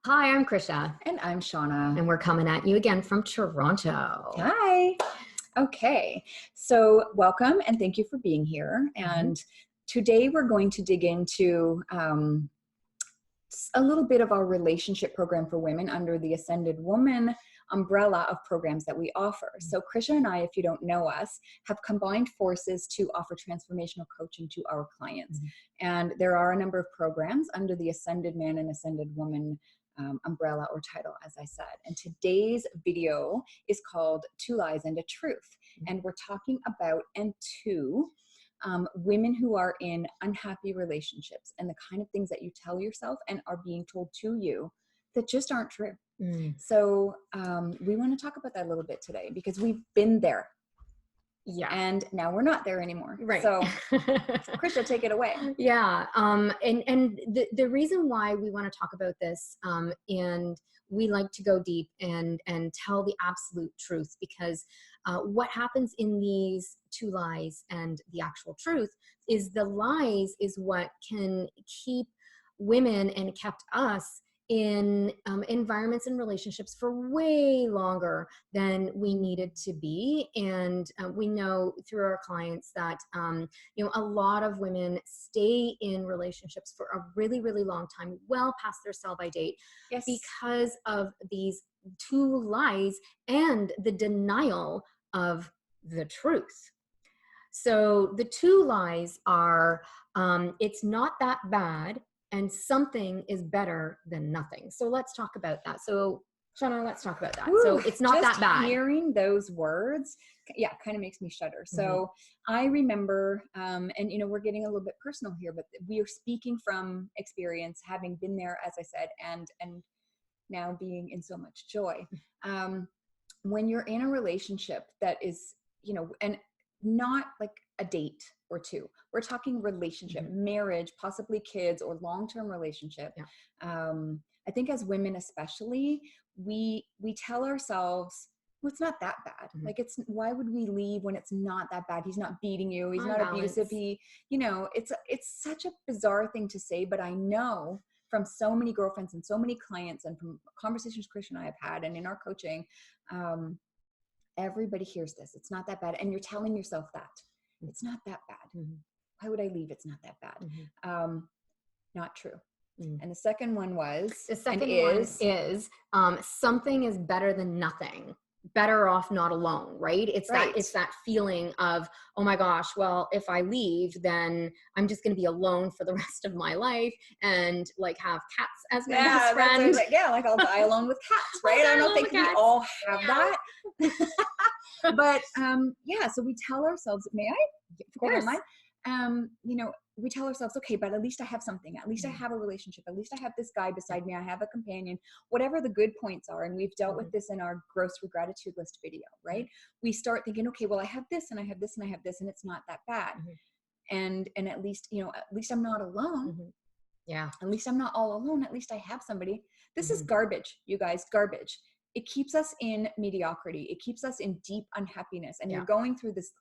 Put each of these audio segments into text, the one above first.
Hi, I'm Krisha, And I'm Shauna. and we're coming at you again from Toronto. Hi. Okay. So, welcome and thank you for being here. And today we're going to dig into a little bit of our relationship program for women under the Ascended Woman umbrella of programs that we offer. So, Krisha and I, if you don't know us, have combined forces to offer transformational coaching to our clients. And there are a number of programs under the Ascended Man and Ascended Woman umbrella or title, as I said. And today's video is called Two Lies and a Truth. And we're talking about women who are in unhappy relationships and the kind of things that you tell yourself and are being told to you that just aren't true. So we want to talk about that a little bit today because we've been there. Yeah. And now we're not there anymore. Right. So Krisha, take it away. Yeah. And the reason why we want to talk about this, and we like to go deep and tell the absolute truth, because what happens in these two lies and the actual truth is the lies is what can keep women and kept us in environments and relationships for way longer than we needed to be. And we know through our clients that a lot of women stay in relationships for a really, really long time, well past their sell-by date, because of these two lies and the denial of the truth. So the two lies are, it's not that bad, and something is better than nothing. So let's talk about that. So Shauna, let's talk about that. So it's not that bad. Hearing those words, kind of makes me shudder. So I remember, and we're getting a little bit personal here, but we are speaking from experience, having been there, as I said, and now being in so much joy. When you're in a relationship that is, and not like a date or two. We're talking relationship, marriage, possibly kids, or long-term relationship. I think as women especially, we tell ourselves, well, it's not that bad. Like, why would we leave when it's not that bad? He's not beating you. He's not abusive. It's such a bizarre thing to say, but I know from so many girlfriends and so many clients and from conversations Krisha and I have had and in our coaching, everybody hears this. It's not that bad. And you're telling yourself that. It's not that bad. Why would I leave? It's not that bad. Not true. And the second one is something is better than nothing. Better off not alone, right? It's that feeling of, oh my gosh, well, if I leave, then I'm just going to be alone for the rest of my life and like have cats as my best friend. Like I'll die alone with cats, right? I don't think we all have that. But so we tell ourselves, may I? Of course. We tell ourselves, okay, but at least I have something. At least I have a relationship. At least I have this guy beside me. I have a companion, whatever the good points are. And we've dealt with this in our grocery gratitude list video, right? We start thinking, okay, well, I have this and I have this and I have this, and it's not that bad. And at least I'm not alone. Yeah. At least I'm not all alone. At least I have somebody. This is garbage, you guys, garbage. It keeps us in mediocrity. It keeps us in deep unhappiness. And you're going through this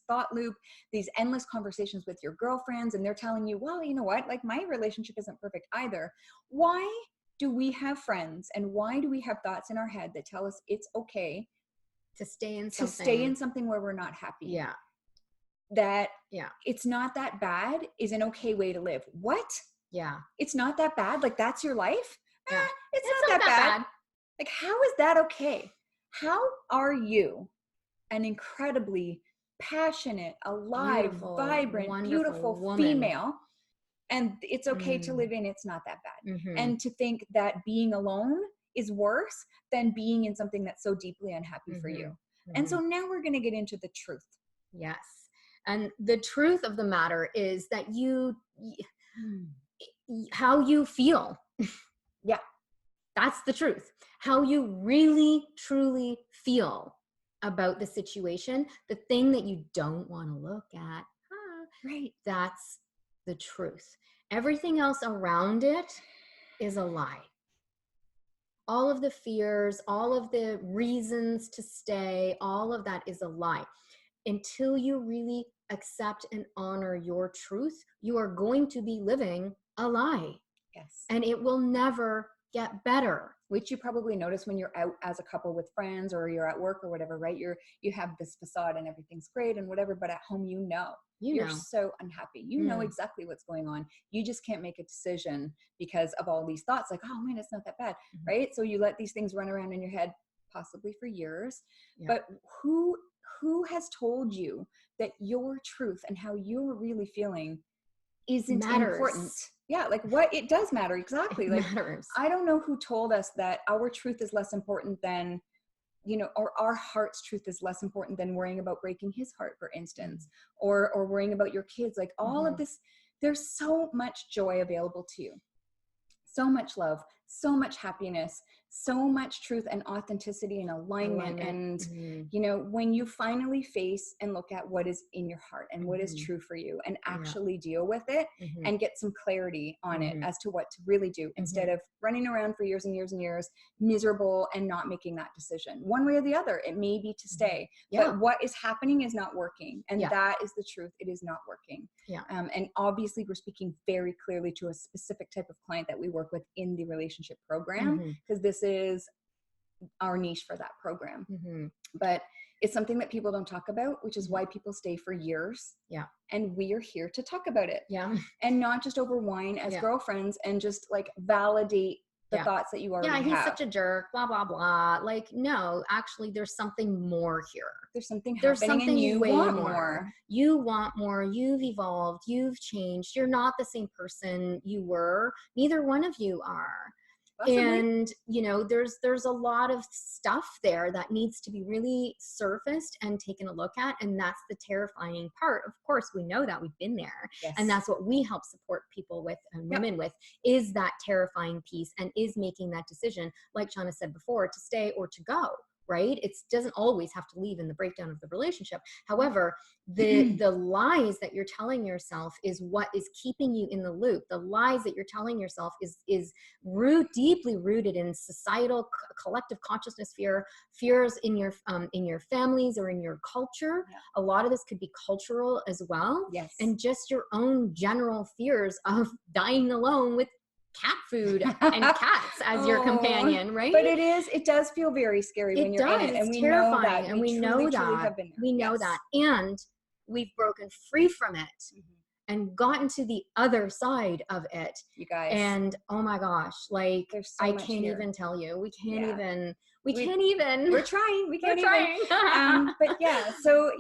thought loop, these endless conversations with your girlfriends, and they're telling you, well, you know what, like my relationship isn't perfect either. Why do we have friends and why do we have thoughts in our head that tell us it's okay to stay in something where we're not happy? That it's not that bad is an okay way to live. What? It's not that bad? Like that's your life? It's not that bad. Like, how is that okay? How are you an incredibly passionate, alive, vibrant, beautiful female, and it's okay to live in it's not that bad? And to think that being alone is worse than being in something that's so deeply unhappy for you. And so now we're going to get into the truth. Yes. And the truth of the matter is that how you feel. That's the truth. How you really, truly feel about the situation, the thing that you don't want to look at. That's the truth. Everything else around it is a lie. All of the fears, all of the reasons to stay, all of that is a lie. Until you really accept and honor your truth, you are going to be living a lie. Yes. And it will never get better. Which you probably notice when you're out as a couple with friends, or you're at work or whatever, right? You have this facade and everything's great and whatever, but at home, you're so unhappy. You know exactly what's going on. You just can't make a decision because of all these thoughts like, oh man, it's not that bad, right? So you let these things run around in your head, possibly for years. But who has told you that your truth and how you're really feeling isn't important? Yeah, like what? It does matter. Exactly. It like matters. I don't know who told us that our truth is less important than, or our heart's truth is less important than worrying about breaking his heart, for instance, or worrying about your kids. Like all of this, there's so much joy available to you, so much love, so much happiness, so much truth and authenticity and alignment. And, when you finally face and look at what is in your heart and what is true for you and actually deal with it and get some clarity on it as to what to really do, instead of running around for years and years and years, miserable and not making that decision one way or the other. It may be to stay, but what is happening is not working. And that is the truth. It is not working. And obviously we're speaking very clearly to a specific type of client that we work with in the relationship program, because this is our niche for that program. But it's something that people don't talk about, which is why people stay for years. And we are here to talk about it. And not just over wine as girlfriends and just like validate the thoughts that you already have. He's such a jerk, blah, blah, blah. Like, no, actually there's something more here. There's something happening and you want more. You want more. You've evolved. You've changed. You're not the same person you were. Neither one of you are. And, there's a lot of stuff there that needs to be really surfaced and taken a look at. And that's the terrifying part. Of course, we know that, we've been there. And that's what we help support people with and women with, is that terrifying piece, and is making that decision, like Shauna said before, to stay or to go. Right? It doesn't always have to leave in the breakdown of the relationship. However, the lies that you're telling yourself is what is keeping you in the loop. The lies that you're telling yourself is deeply rooted in societal collective consciousness fears in your families or in your culture. A lot of this could be cultural as well. And just your own general fears of dying alone with cat food and cats as your companion, right? But it does feel very scary when you're in it, and we know that, and we know that, we know that, and we've broken free from it and gotten to the other side of it, you guys. And oh my gosh, like I can't even tell you. We can't even. We're trying. We can't even. But so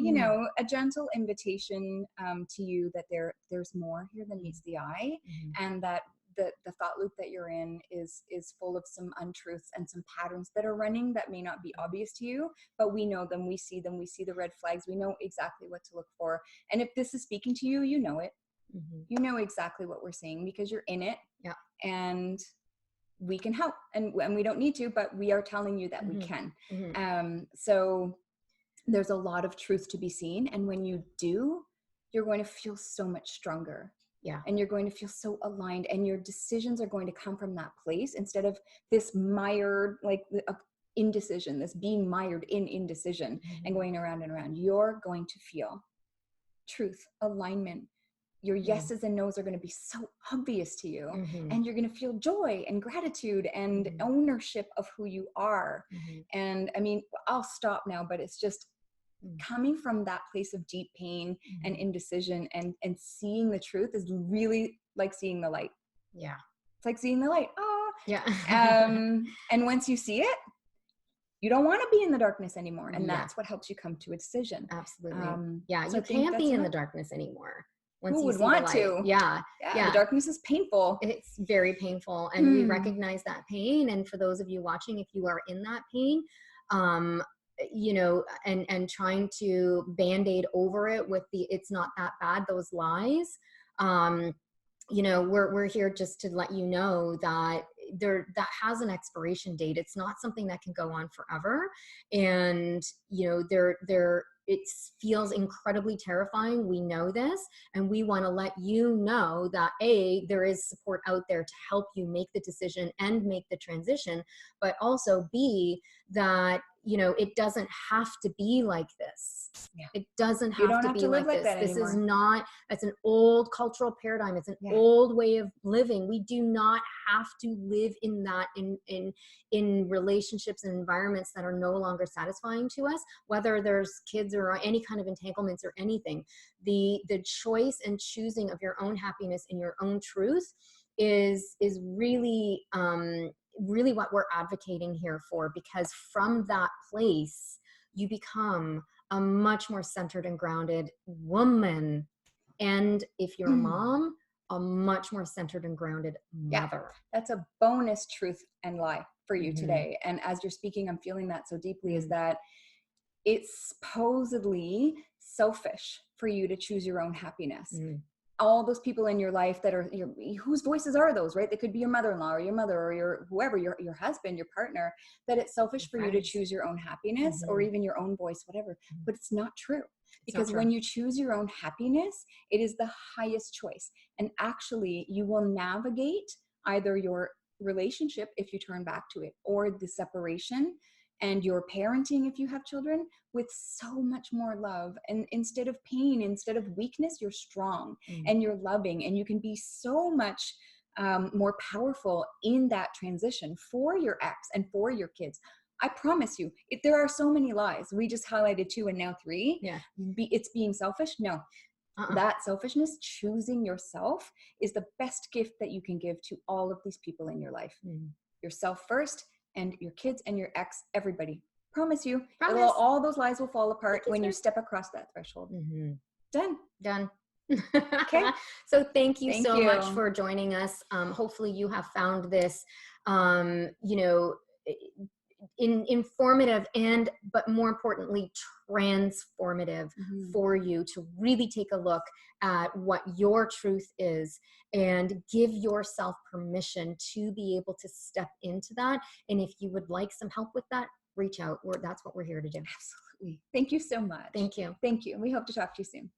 a gentle invitation to you that there's more here than meets the eye, and that the thought loop that you're in is full of some untruths and some patterns that are running that may not be obvious to you, but we know them, we see the red flags, we know exactly what to look for. And if this is speaking to you, you know it. You know exactly what we're saying because you're in it. And we can help, and we don't need to, but we are telling you that we can. So there's a lot of truth to be seen, and when you do, you're going to feel so much stronger. And you're going to feel so aligned, and your decisions are going to come from that place instead of this mired, like indecision, this being mired in indecision and going around and around. You're going to feel truth, alignment. Your yeses and nos are going to be so obvious to you, and you're going to feel joy and gratitude and ownership of who you are. And I mean, I'll stop now, but it's just coming from that place of deep pain and indecision and seeing the truth is really like seeing the light. It's like seeing the light. And once you see it, you don't want to be in the darkness anymore. And that's what helps you come to a decision. Absolutely. So you can't be in the darkness anymore. Who would want to? The darkness is painful. It's very painful. And we recognize that pain. And for those of you watching, if you are in that pain, and trying to band-aid over it with it's not that bad, those lies, we're here just to let you know that that has an expiration date. It's not something that can go on forever. And, it feels incredibly terrifying. We know this, and we want to let you know that there is support out there to help you make the decision and make the transition, but also B, that you know, it doesn't have to be like this. Yeah. It doesn't You have don't to have be to live like like this. that This is anymore. not, it's an old cultural paradigm. It's an Yeah. old way of living. We do not have to live in that, in relationships and environments that are no longer satisfying to us, whether there's kids or any kind of entanglements or anything. The choice and choosing of your own happiness and your own truth is really really what we're advocating here for, because from that place you become a much more centered and grounded woman, and if you're a mom, a much more centered and grounded Yeah, mother. that's a bonus truth and lie for you Mhm. today. And as you're speaking, I'm feeling that so deeply, is Mm. that it's supposedly selfish for you to choose your own happiness. Mm. All those people in your life that are whose voices are those, right? They could be your mother-in-law or your mother or your whoever, your husband, your partner, that it's selfish for you to Friends. choose your own happiness or Mhm. even your own voice, whatever. Mhm. But it's not true. It's not Because true. when you choose your own happiness, it is the highest choice. And actually, you will navigate either your relationship, if you turn back to it, or the separation and your parenting, if you have children, with so much more love. And instead of pain, instead of weakness, you're strong Mm. and you're loving, and you can be so much more powerful in that transition for your ex and for your kids. I promise you, there are so many lies. We just highlighted 2 and now 3. Yeah. It's being selfish. No, that selfishness, choosing yourself, is the best gift that you can give to all of these people in your life. Mm. Yourself first, and your kids and your ex, everybody. Promise you, Promise. all those lies will fall apart when you sir. step across that threshold. Mhm. Done. Done. Okay. So thank you Thank so much you. for joining us. Hopefully you have found this, you know, informative and, but more importantly, transformative Mhm. for you to really take a look at what your truth is and give yourself permission to be able to step into that. And if you would like some help with that, reach out. That's what we're here to do. Absolutely. Thank you so much. Thank you. Thank you. We hope to talk to you soon.